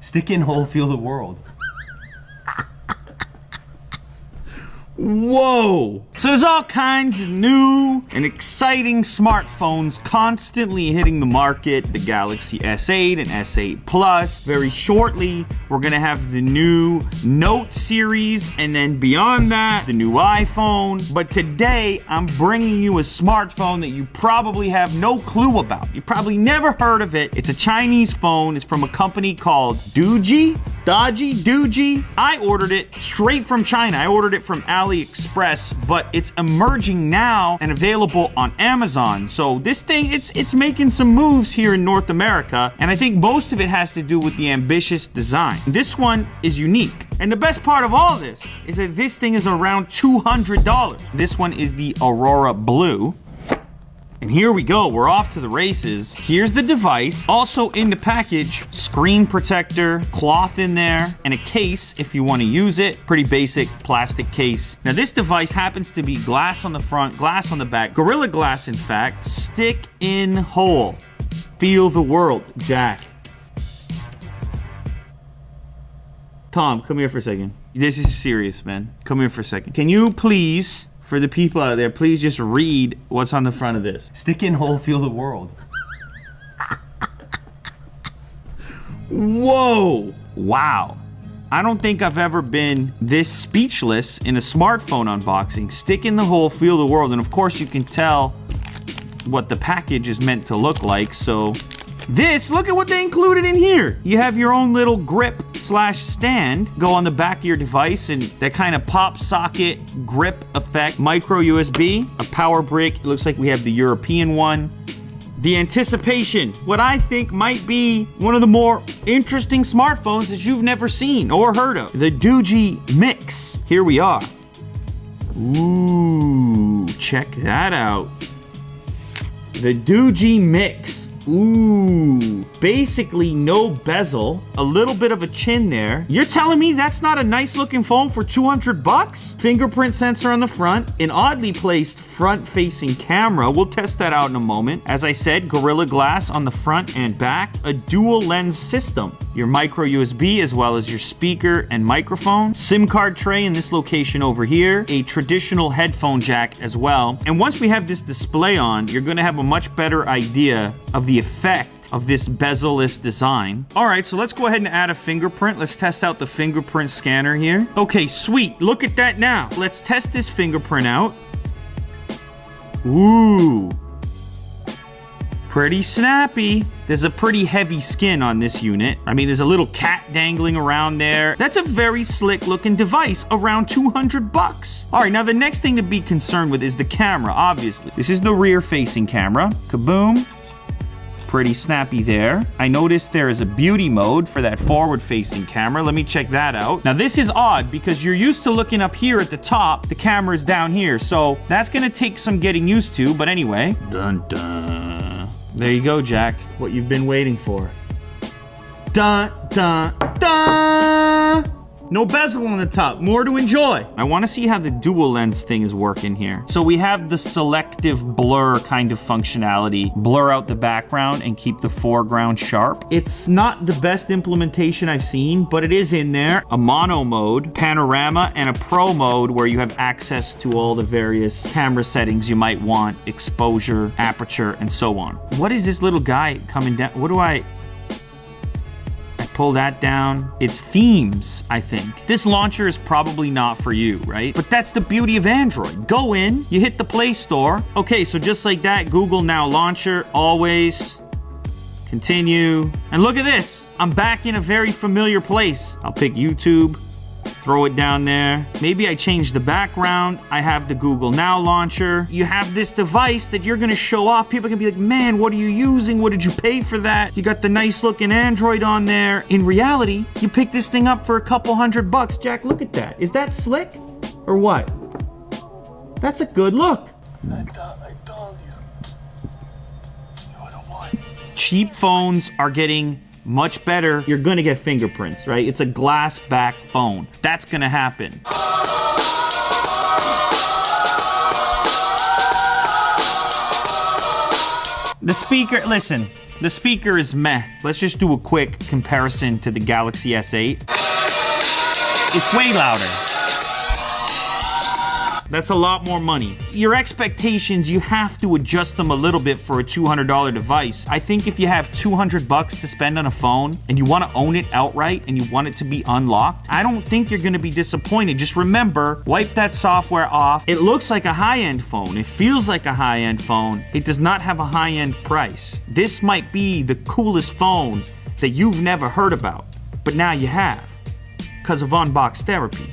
Stick in hole, feel the world. Whoa! So there's all kinds of new and exciting smartphones constantly hitting the market. The Galaxy S8 and S8 Plus. Very shortly, we're gonna have the new Note series, and then beyond that, the new iPhone. But today, I'm bringing you a smartphone that you probably have no clue about. You probably never heard of it. It's a Chinese phone. It's from a company called Doogee. I ordered it straight from China. I ordered it from AliExpress, but it's emerging now and available on Amazon. So this thing, it's making some moves here in North America, and I think most of it has to do with the ambitious design. This one is unique. And the best part of all this is that this thing is around $200. This one is the Aurora Blue. And here we go, we're off to the races. Here's the device. Also in the package, screen protector, cloth in there, and a case if you want to use it. Pretty basic plastic case. Now this device happens to be glass on the front, glass on the back. Gorilla Glass, in fact. Stick in hole. Feel the world, Jack. Tom, come here for a second. This is serious, man. Come here for a second. Can you please, for the people out there, please just read what's on the front of this. Stick in hole, feel the world. Whoa! Wow. I don't think I've ever been this speechless in a smartphone unboxing. Stick in the hole, feel the world. And of course you can tell what the package is meant to look like. So this, look at what they included in here. You have your own little grip slash stand. Go on the back of your device, and that kind of pop socket grip effect. Micro USB, a power brick. It looks like we have the European one. The anticipation, what I think might be one of the more interesting smartphones that you've never seen or heard of. The Doogee Mix. Here we are. Ooh, check that out. The Doogee Mix. Ooh, basically no bezel, a little bit of a chin there. You're telling me that's not a nice looking phone for 200 bucks? Fingerprint sensor on the front, an oddly placed front facing camera. We'll test that out in a moment. As I said, Gorilla Glass on the front and back, a dual lens system. Your micro USB as well as your speaker and microphone. SIM card tray in this location over here. A traditional headphone jack as well. And once we have this display on, you're gonna have a much better idea of the effect of this bezel-less design. All right, so let's go ahead and add a fingerprint. Let's test out the fingerprint scanner here. Okay, sweet. Look at that now. Let's test this fingerprint out. Ooh. Pretty snappy. There's a pretty heavy skin on this unit. I mean, there's a little cat dangling around there. That's a very slick looking device, around 200 bucks. All right, now the next thing to be concerned with is the camera, obviously. This is the rear facing camera. Kaboom. Pretty snappy there. I noticed there is a beauty mode for that forward-facing camera. Let me check that out. Now, this is odd because you're used to looking up here at the top. The camera is down here, so that's gonna take some getting used to, but anyway. Dun dun. There you go, Jack. What you've been waiting for. Dun dun dun! No bezel on the top, more to enjoy. I wanna see how the dual lens thing is working here. So we have the selective blur kind of functionality. Blur out the background and keep the foreground sharp. It's not the best implementation I've seen, but it is in there. A mono mode, panorama, and a pro mode where you have access to all the various camera settings you might want, exposure, aperture, and so on. What is this little guy coming down? What do I pull that down? It's themes, I think. This launcher is probably not for you, right? But that's the beauty of Android. Go in, you hit the Play Store. Okay, so just like that, Google Now Launcher, always. Continue. And look at this. I'm back in a very familiar place. I'll pick YouTube. Throw it down there. Maybe I change the background. I have the Google Now launcher. You have this device that you're gonna show off. People can be like, man, what are you using? What did you pay for that? You got the nice looking Android on there. In reality, you pick this thing up for a couple $100. Jack, look at that. Is that slick or what? That's a good look. I told you. You don't want. Cheap phones are getting much better. You're gonna get fingerprints, right? It's a glass back phone. That's gonna happen. The speaker, listen, the speaker is meh. Let's just do a quick comparison to the Galaxy S8. It's way louder. That's a lot more money. Your expectations, you have to adjust them a little bit for a $200 device. I think if you have 200 bucks to spend on a phone and you want to own it outright and you want it to be unlocked, I don't think you're going to be disappointed. Just remember, wipe that software off. It looks like a high-end phone. It feels like a high-end phone. It does not have a high-end price. This might be the coolest phone that you've never heard about, but now you have, because of Unbox Therapy.